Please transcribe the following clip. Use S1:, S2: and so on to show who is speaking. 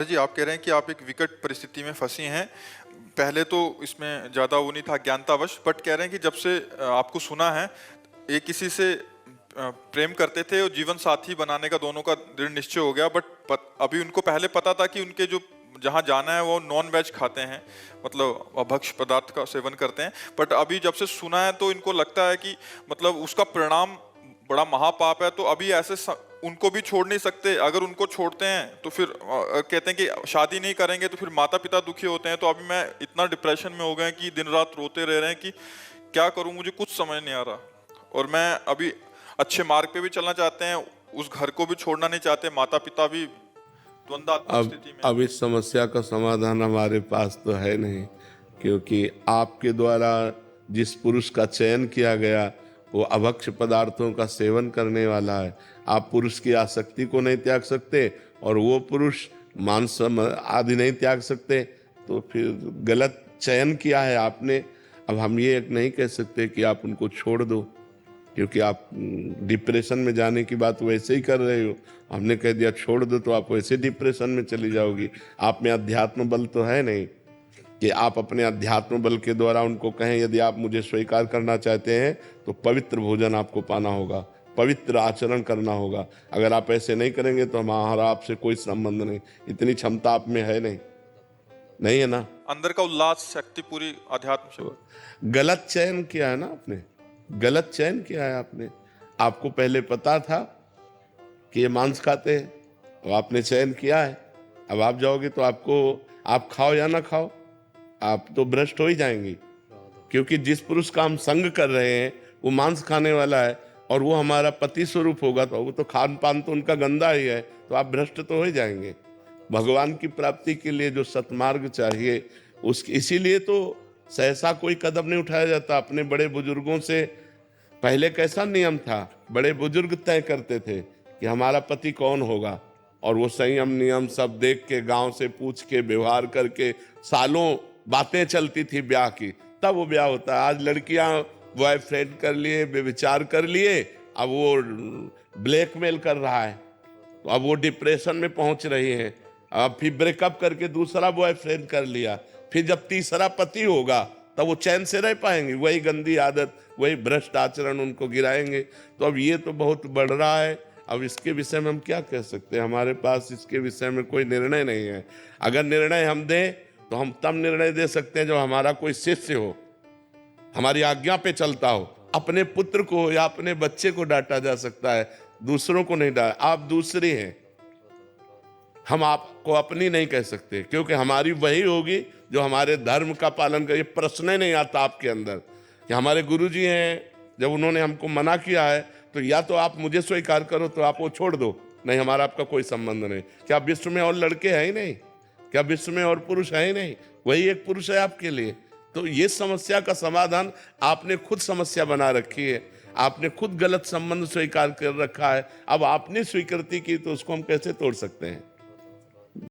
S1: जी, आप कह रहे हैं कि आप एक विकट परिस्थिति में फँसी हैं। पहले तो इसमें ज़्यादा वो नहीं था अज्ञानतावश, बट कह रहे हैं कि जब से आपको सुना है, एक किसी से प्रेम करते थे और जीवन साथी बनाने का दोनों का दृढ़ निश्चय हो गया, बट अभी उनको पहले पता था कि उनके जो जहाँ जाना है वो नॉन वेज खाते हैं, मतलब अभक्ष्य पदार्थ का सेवन करते हैं। बट अभी जब से सुना है तो इनको लगता है कि मतलब उसका परिणाम बड़ा महापाप है, तो अभी उनको भी छोड़ नहीं सकते। अगर उनको छोड़ते हैं तो फिर कहते हैं कि शादी नहीं करेंगे तो फिर माता पिता दुखी होते हैं। तो अभी मैं इतना डिप्रेशन में हो गए कि दिन रात रोते रह रहे हैं कि क्या करूं, मुझे कुछ समझ नहीं आ रहा। और मैं अभी अच्छे मार्ग पे भी चलना चाहते हैं, उस घर को भी छोड़ना नहीं चाहते, माता पिता भी द्वंद्वात्मक स्थिति में।
S2: अब इस समस्या का समाधान हमारे पास तो है नहीं, क्योंकि आपके द्वारा जिस पुरुष का चयन किया गया वो अभक्ष्य पदार्थों का सेवन करने वाला है। आप पुरुष की आसक्ति को नहीं त्याग सकते और वो पुरुष मांस आदि नहीं त्याग सकते, तो फिर गलत चयन किया है आपने। अब हम ये नहीं कह सकते कि आप उनको छोड़ दो, क्योंकि आप डिप्रेशन में जाने की बात वैसे ही कर रहे हो। हमने कह दिया छोड़ दो तो आप वैसे डिप्रेशन में चली जाओगी। आप में अध्यात्म बल तो है नहीं कि आप अपने अध्यात्म बल के द्वारा उनको कहें यदि आप मुझे स्वीकार करना चाहते हैं तो पवित्र भोजन आपको पाना होगा, पवित्र आचरण करना होगा। अगर आप ऐसे नहीं करेंगे तो हमारा आपसे कोई संबंध नहीं। इतनी क्षमता आप में है नहीं, नहीं है ना।
S1: अंदर का उल्लास शक्ति पूरी अध्यात्म से।
S2: गलत चयन किया है ना आपने, गलत चयन किया है आपने। आपको पहले पता था कि ये मांस खाते हैं, अब आपने चयन किया है। अब आप जाओगे तो आपको, आप खाओ या ना खाओ, आप तो भ्रष्ट हो ही जाएंगे। क्योंकि जिस पुरुष का हम संग कर रहे हैं वो मांस खाने वाला है और वो हमारा पति स्वरूप होगा, तो वो तो खान पान तो उनका गंदा ही है, तो आप भ्रष्ट तो हो ही जाएंगे। भगवान की प्राप्ति के लिए जो सतमार्ग चाहिए उसकी, इसीलिए तो सहसा कोई कदम नहीं उठाया जाता। अपने बड़े बुजुर्गों से पहले कैसा नियम था, बड़े बुजुर्ग तय करते थे कि हमारा पति कौन होगा, और वो संयम नियम सब देख के, गांव से पूछ के, व्यवहार करके, सालों बातें चलती थी ब्याह की, तब वो ब्याह होता है। आज लड़कियां बॉयफ्रेंड कर लिए, बेविचार कर लिए, अब वो ब्लैकमेल कर रहा है, तो अब वो डिप्रेशन में पहुंच रही है। अब फिर ब्रेकअप करके दूसरा बॉयफ्रेंड कर लिया, फिर जब तीसरा पति होगा तब वो चैन से रह पाएंगे। वही गंदी आदत, वही भ्रष्ट आचरण उनको गिराएंगे। तो अब ये तो बहुत बढ़ रहा है। अब इसके विषय में हम क्या कह सकते हैं, हमारे पास इसके विषय में कोई निर्णय नहीं है। अगर निर्णय हम दें तो हम तब निर्णय दे सकते हैं जब हमारा कोई शिष्य हो, हमारी आज्ञा पे चलता हो। अपने पुत्र को या अपने बच्चे को डांटा जा सकता है, दूसरों को नहीं डांटा। आप दूसरी हैं, हम आपको अपनी नहीं कह सकते, क्योंकि हमारी वही होगी जो हमारे धर्म का पालन करे। प्रश्न ही नहीं आता आपके अंदर कि हमारे गुरुजी हैं, जब उन्होंने हमको मना किया है तो या तो आप मुझे स्वीकार करो तो आप वो छोड़ दो, नहीं हमारा आपका कोई संबंध नहीं। क्या विश्व में और लड़के हैं ही नहीं? क्या विश्व में और पुरुष है ही नहीं? वही एक पुरुष है आपके लिए। तो ये समस्या का समाधान आपने खुद समस्या बना रखी है, आपने खुद गलत संबंध स्वीकार कर रखा है। अब आपने स्वीकृति की तो उसको हम कैसे तोड़ सकते हैं?